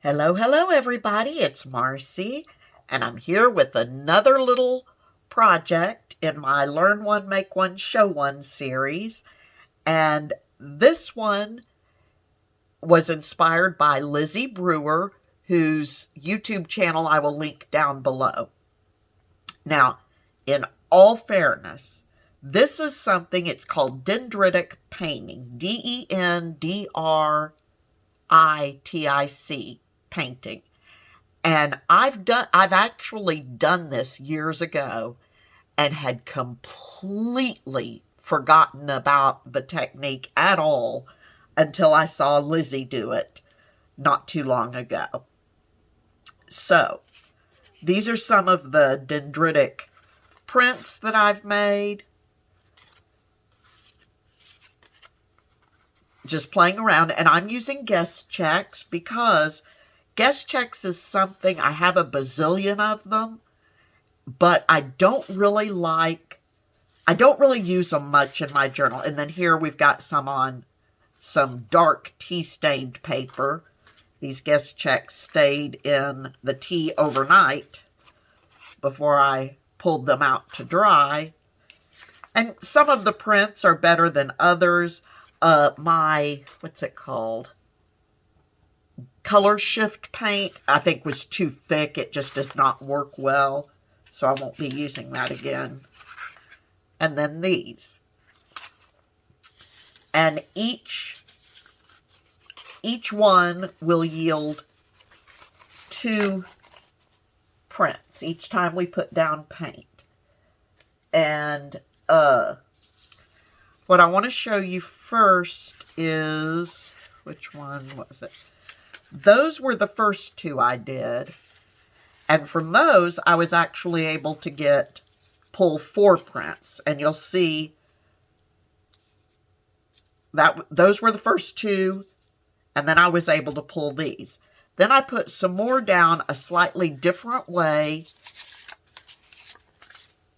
Hello, hello, everybody. It's Marcy, and I'm here with another little project in my Learn One, Make One, Show One series. And this one was inspired by Lizzi Brewer, whose YouTube channel I will link down below. Now, in all fairness, this is something, it's called Dendritic painting, Dendritic painting. And I've actually done this years ago and had completely forgotten about the technique at all until I saw Lizzi do it not too long ago. So, these are some of the dendritic prints that I've made. Just playing around, and I'm using guest checks because guest checks is something, I have a bazillion of them, but I don't really use them much in my journal. And then here we've got some on some dark tea-stained paper. These guest checks stayed in the tea overnight before I pulled them out to dry. And some of the prints are better than others. What's it called? Color shift paint, I think, was too thick. It just does not work well, so I won't be using that again. And then these. And each one will yield 2 prints each time we put down paint. And what I want to show you first is, which one was it? Those were the first 2 I did. And from those, I was actually able to pull 4 prints. And you'll see that those were the first 2. And then I was able to pull these. Then I put some more down a slightly different way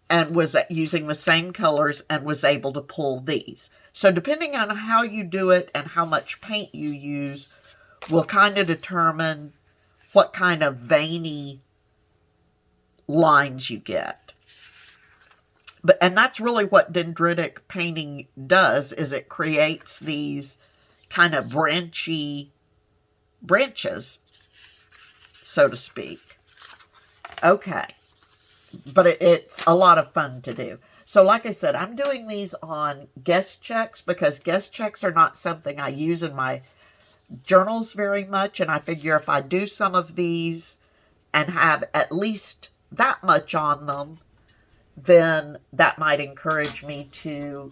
and was using the same colors and was able to pull these. So depending on how you do it and how much paint you use will kind of determine what kind of veiny lines you get. And that's really what dendritic painting does, is it creates these kind of branchy branches, so to speak. Okay. But it's a lot of fun to do. So like I said, I'm doing these on guest checks because guest checks are not something I use in my journals very much. And I figure if I do some of these and have at least that much on them, then that might encourage me to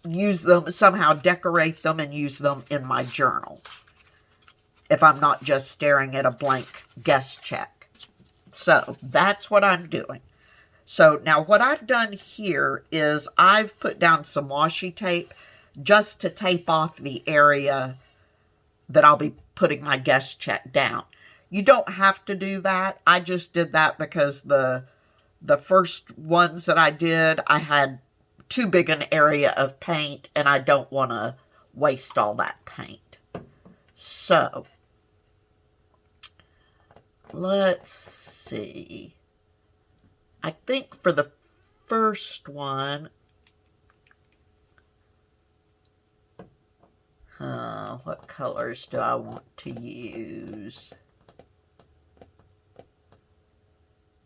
use them, somehow decorate them and use them in my journal, if I'm not just staring at a blank guest check. So that's what I'm doing. So now what I've done here is I've put down some washi tape just to tape off the area that I'll be putting my guest check down. You don't have to do that. I just did that because the first ones that I did, I had too big an area of paint and I don't want to waste all that paint. So let's see. I think for the first one, what colors do I want to use?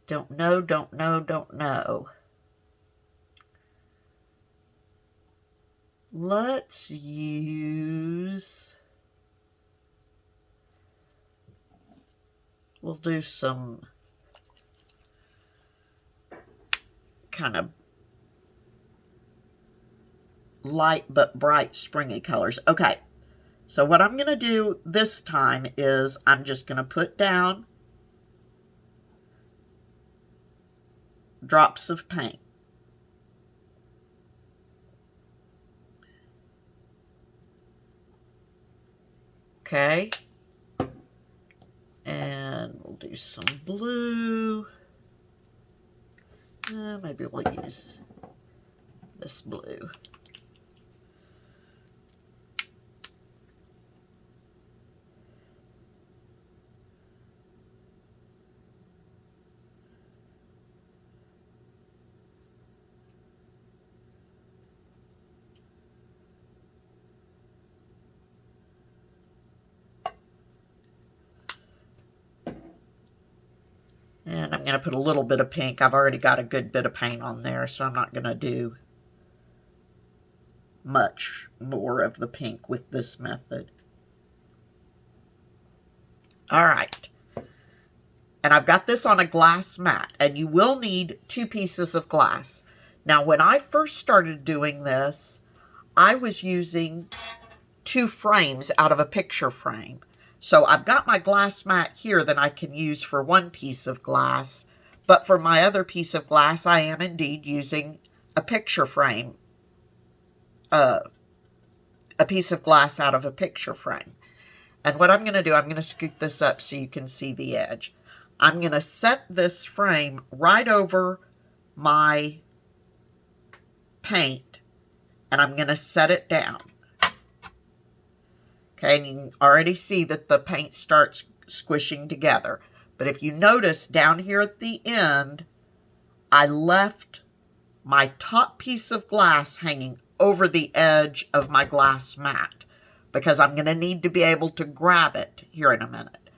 Don't know. Let's use, we'll do some kind of light but bright springy colors. Okay, so what I'm going to do this time is I'm just going to put down drops of paint. Okay, and we'll do some blue. Maybe we'll use this blue. going to put a little bit of pink. I've already got a good bit of paint on there, so I'm not going to do much more of the pink with this method. All right. And I've got this on a glass mat, and you will need 2 pieces of glass. Now, when I first started doing this, I was using 2 frames out of a picture frame. So I've got my glass mat here that I can use for 1 piece of glass, but for my other piece of glass, I am indeed using a picture frame, a piece of glass out of a picture frame. And what I'm going to do, I'm going to scoot this up so you can see the edge. I'm going to set this frame right over my paint, and I'm going to set it down. Okay, and you can already see that the paint starts squishing together. But if you notice down here at the end, I left my top piece of glass hanging over the edge of my glass mat because I'm going to need to be able to grab it here in a minute.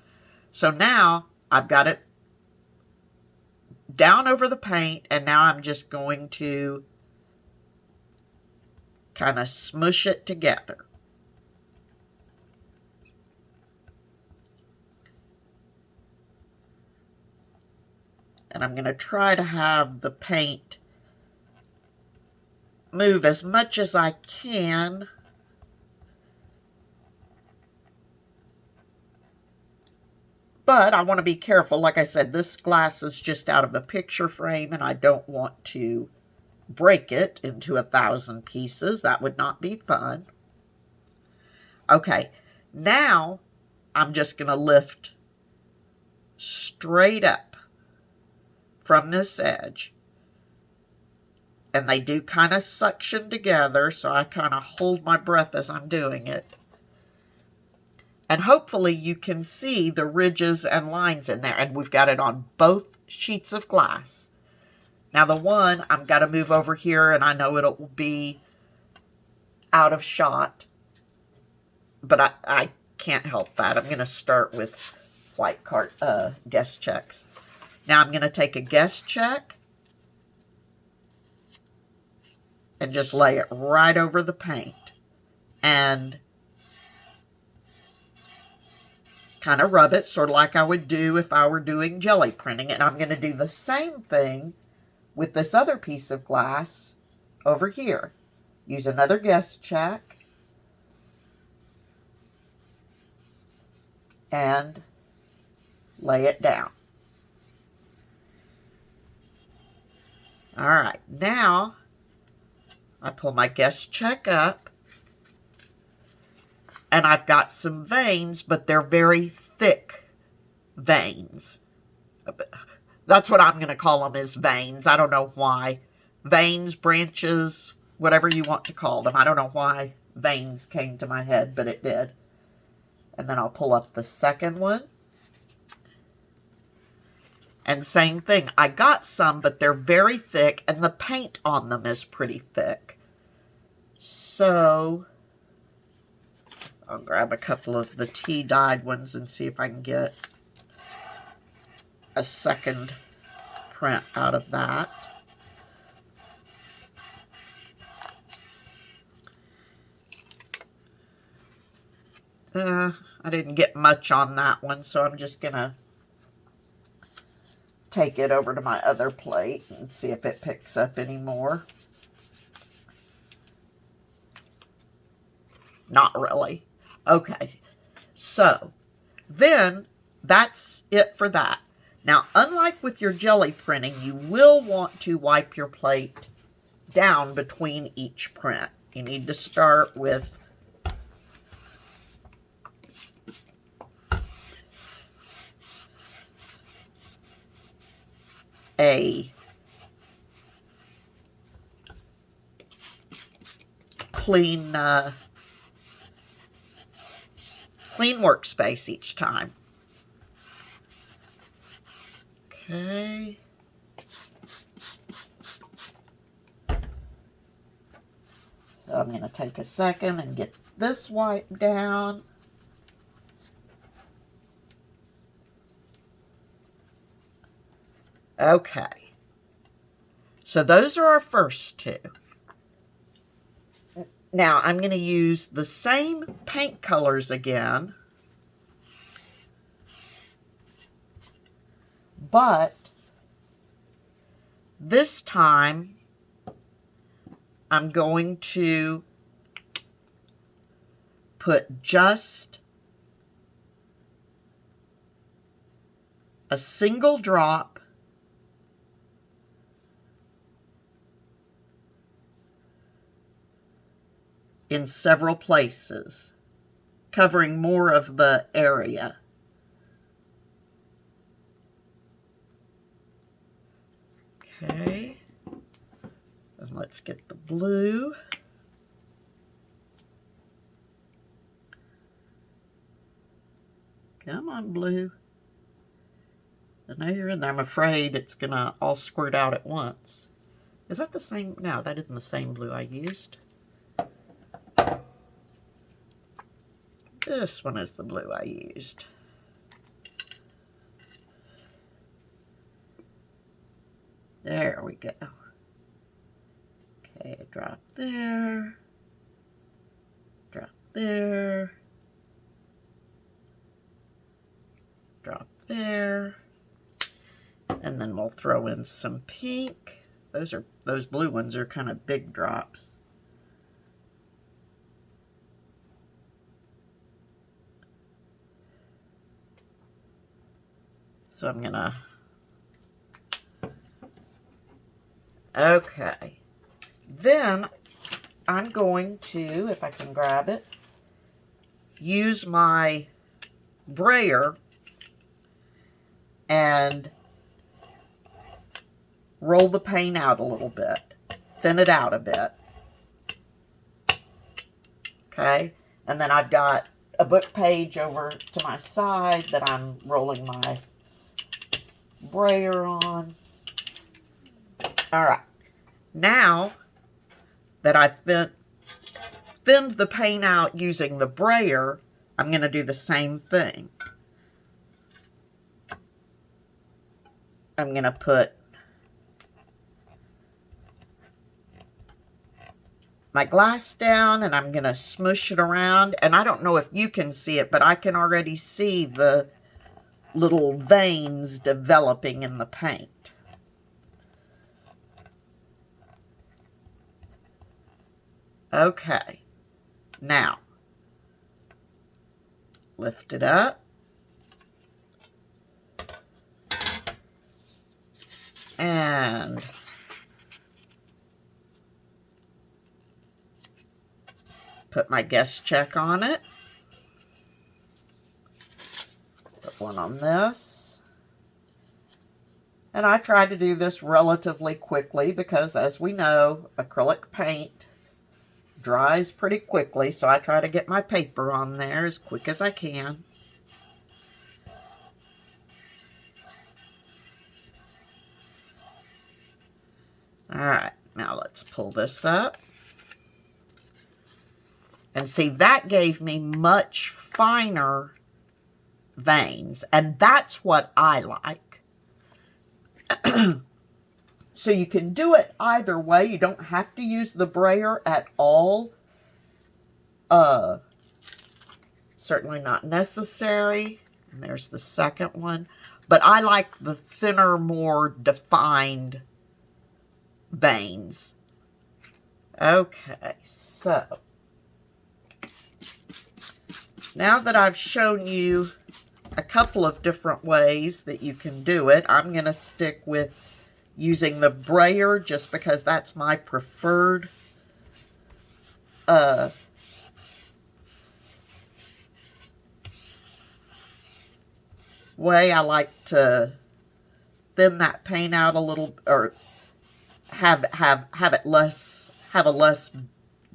So now I've got it down over the paint, and now I'm just going to kind of smush it together. And I'm going to try to have the paint move as much as I can. But I want to be careful. Like I said, this glass is just out of a picture frame, and I don't want to break it into 1,000 pieces. That would not be fun. Okay, now I'm just going to lift straight up from this edge. And they do kind of suction together, so I kind of hold my breath as I'm doing it. And hopefully you can see the ridges and lines in there. And we've got it on both sheets of glass. Now the one, I've got to move over here, and I know it'll be out of shot. But I can't help that. I'm going to start with white guess checks. Now I'm going to take a guess check and just lay it right over the paint and kind of rub it, sort of like I would do if I were doing jelly printing. And I'm going to do the same thing with this other piece of glass over here. Use another guess check and lay it down. All right, now I pull my guess check up, and I've got some veins, but they're very thick veins. That's what I'm going to call them, is veins. I don't know why. Veins, branches, whatever you want to call them. I don't know why veins came to my head, but it did. And then I'll pull up the second one. And same thing. I got some, but they're very thick, and the paint on them is pretty thick. So I'll grab a couple of the tea-dyed ones and see if I can get a second print out of that. I didn't get much on that one, so I'm just going to take it over to my other plate and see if it picks up any more. Not really. Okay, so then that's it for that. Now, unlike with your jelly printing, you will want to wipe your plate down between each print. You need to start with a clean workspace each time. Okay. So I'm going to take a second and get this wiped down. Okay. So those are our first two. Now I'm going to use the same paint colors again, but this time I'm going to put just a single drop in several places, covering more of the area. Okay, and let's get the blue. Come on, blue. I know you're in there. I'm afraid it's gonna all squirt out at once. Is that the same? No, that isn't the same blue I used. This one is the blue I used. There we go. Okay, drop there. Drop there. Drop there. And then we'll throw in some pink. Those blue ones are kind of big drops. So I'm gonna, okay. Then I'm going to, if I can grab it, use my brayer and roll the paint out a little bit, thin it out a bit. Okay, and then I've got a book page over to my side that I'm rolling my brayer on. All right, now that I've thinned the paint out using the brayer, I'm going to do the same thing. I'm going to put my glass down and I'm going to smush it around. And I don't know if you can see it, but I can already see the little veins developing in the paint. Okay, now lift it up and put my guest check on it. Put one on this. And I try to do this relatively quickly because, as we know, acrylic paint dries pretty quickly, so I try to get my paper on there as quick as I can. Alright, now let's pull this up. And see, that gave me much finer veins, and that's what I like. So you can do it either way. You don't have to use the brayer at all. Certainly not necessary. And there's the second one. But I like the thinner, more defined veins. Okay, so now that I've shown you a couple of different ways that you can do it, I'm going to stick with using the brayer just because that's my preferred way. I like to thin that paint out a little, or have a less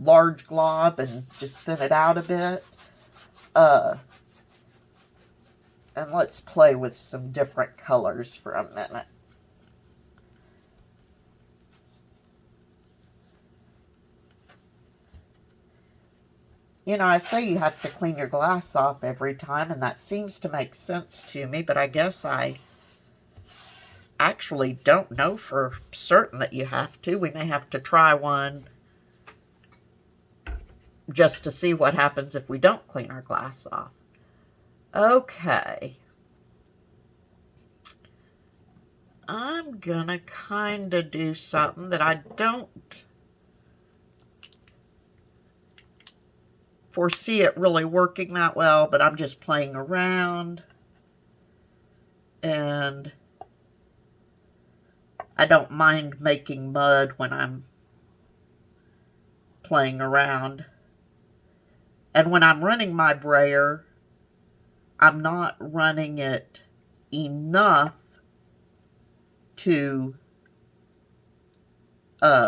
large glob and just thin it out a bit. And let's play with some different colors for a minute. You know, I say you have to clean your glass off every time, and that seems to make sense to me, but I guess I actually don't know for certain that you have to. We may have to try one just to see what happens if we don't clean our glass off. Okay. I'm gonna kind of do something that I don't foresee it really working that well, but I'm just playing around. And I don't mind making mud when I'm playing around. And when I'm running my brayer, I'm not running it enough to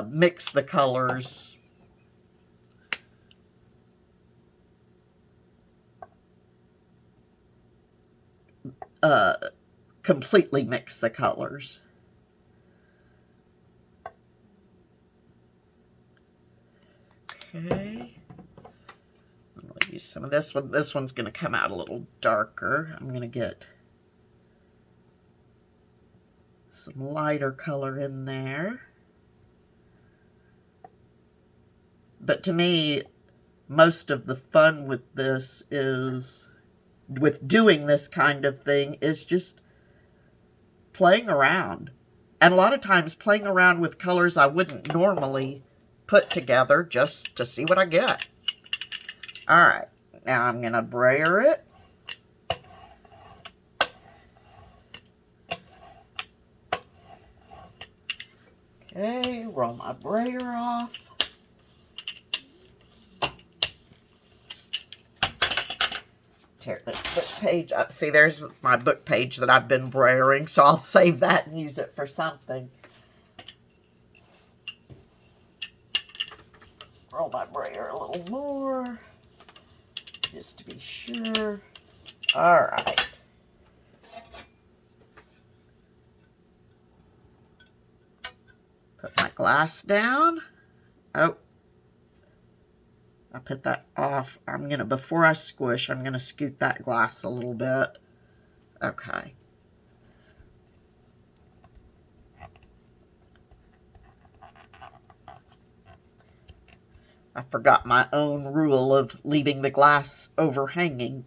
mix the colors. Completely mix the colors. Okay. I'm going to use some of this one. This one's going to come out a little darker. I'm going to get some lighter color in there. But to me, most of the fun with this is, with doing this kind of thing, is just playing around. And a lot of times playing around with colors I wouldn't normally put together just to see what I get. Alright, now I'm going to brayer it. Okay, roll my brayer off. Tear this book page up. See, there's my book page that I've been brayering, so I'll save that and use it for something. Roll my brayer a little more, just to be sure. All right. Put my glass down. Oh, I put that off. I'm gonna, before I squish, I'm gonna scoot that glass a little bit. Okay. I forgot my own rule of leaving the glass overhanging.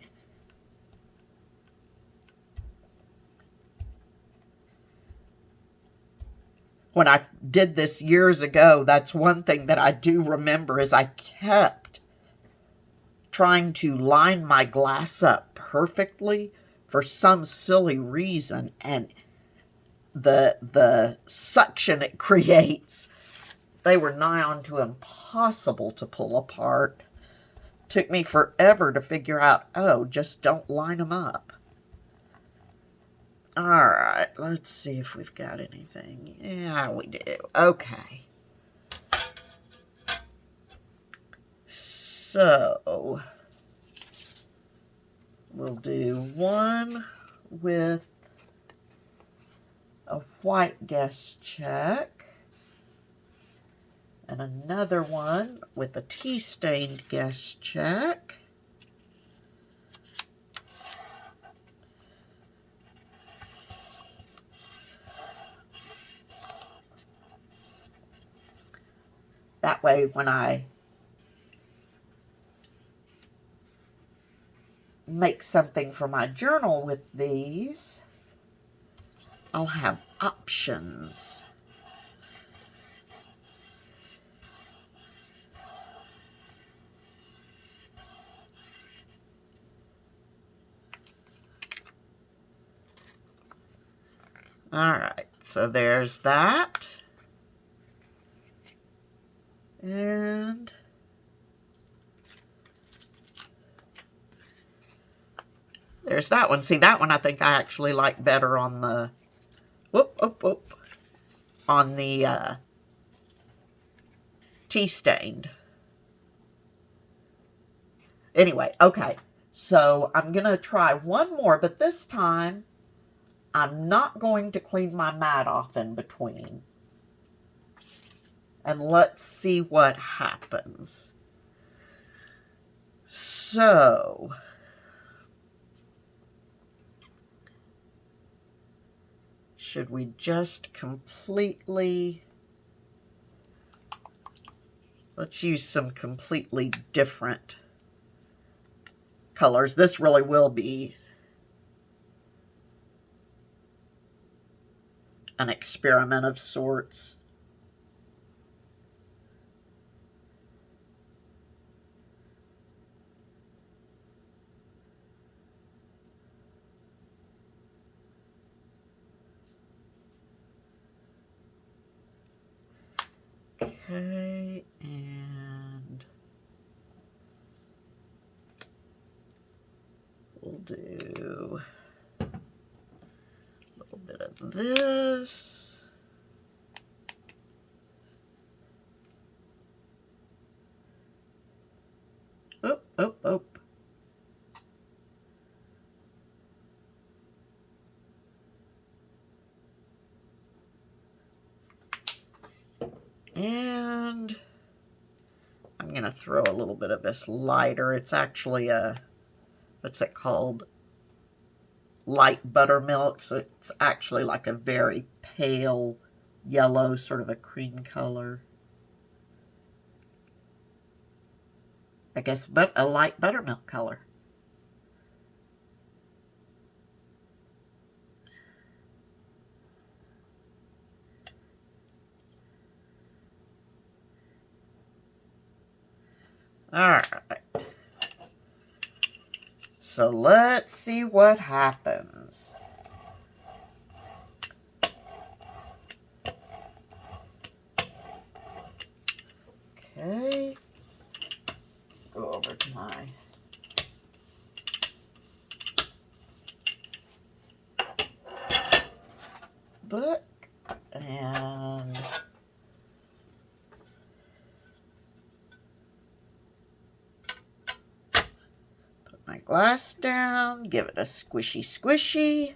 When I did this years ago, that's one thing that I do remember, is I kept trying to line my glass up perfectly for some silly reason, and the suction it creates, they were nigh on to impossible to pull apart. Took me forever to figure out, oh, just don't line them up. All right, let's see if we've got anything. Yeah, we do. Okay. So, we'll do one with a white guess check, and another one with a tea-stained guess check. That way, when I make something for my journal with these, I'll have options. All right, so there's that. And there's that one. See, that one I think I actually like better on the, on the tea stained. Anyway, okay, so I'm going to try one more, but this time I'm not going to clean my mat off in between. And let's see what happens. So, should we just completely... Let's use some completely different colors. This really will be an experiment of sorts. Okay, and we'll do a little bit of this. Oh, oh, oh. And I'm going to throw a little bit of this lighter. It's actually a, what's it called? Light buttermilk. So it's actually like a very pale yellow, sort of a cream color. I guess, but a light buttermilk color. All right. So let's see what happens. Okay. Go over to my book and my glass down, give it a squishy squishy.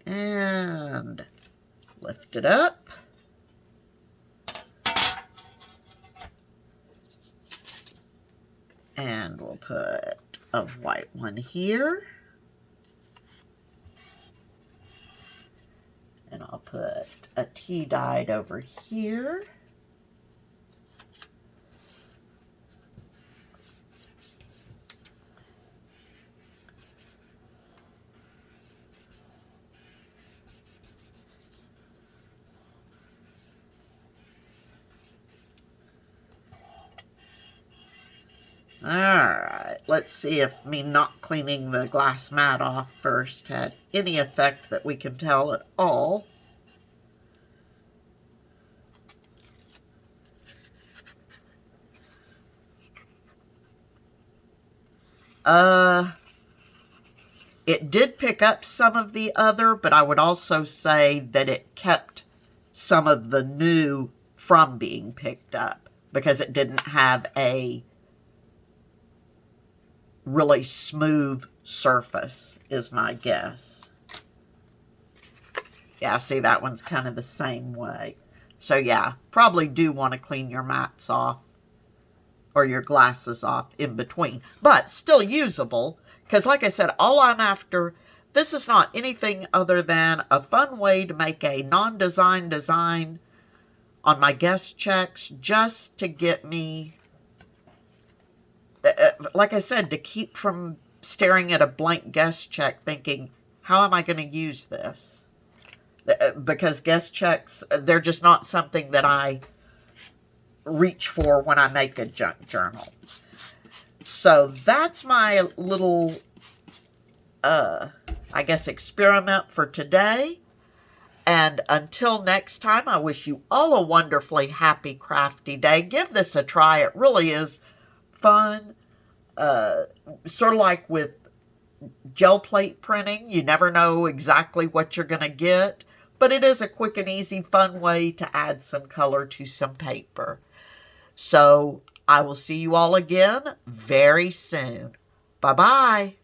And lift it up. And we'll put a white one here. And I'll put a tea dyed over here. All right, let's see if me not cleaning the glass mat off first had any effect that we can tell at all. It did pick up some of the other, but I would also say that it kept some of the new from being picked up because it didn't have a really smooth surface, is my guess. Yeah, see, that one's kind of the same way. So yeah, probably do want to clean your mats off or your glasses off in between, but still usable. Because like I said, all I'm after, this is not anything other than a fun way to make a non-design design on my guest checks, just to get me, like I said, to keep from staring at a blank guest check thinking, how am I going to use this? Because guest checks, they're just not something that I reach for when I make a junk journal. So that's my little, I guess, experiment for today. And until next time, I wish you all a wonderfully happy, crafty day. Give this a try. It really is fun. Sort of like with gel plate printing. You never know exactly what you're going to get. But it is a quick and easy, fun way to add some color to some paper. So I will see you all again very soon. Bye-bye.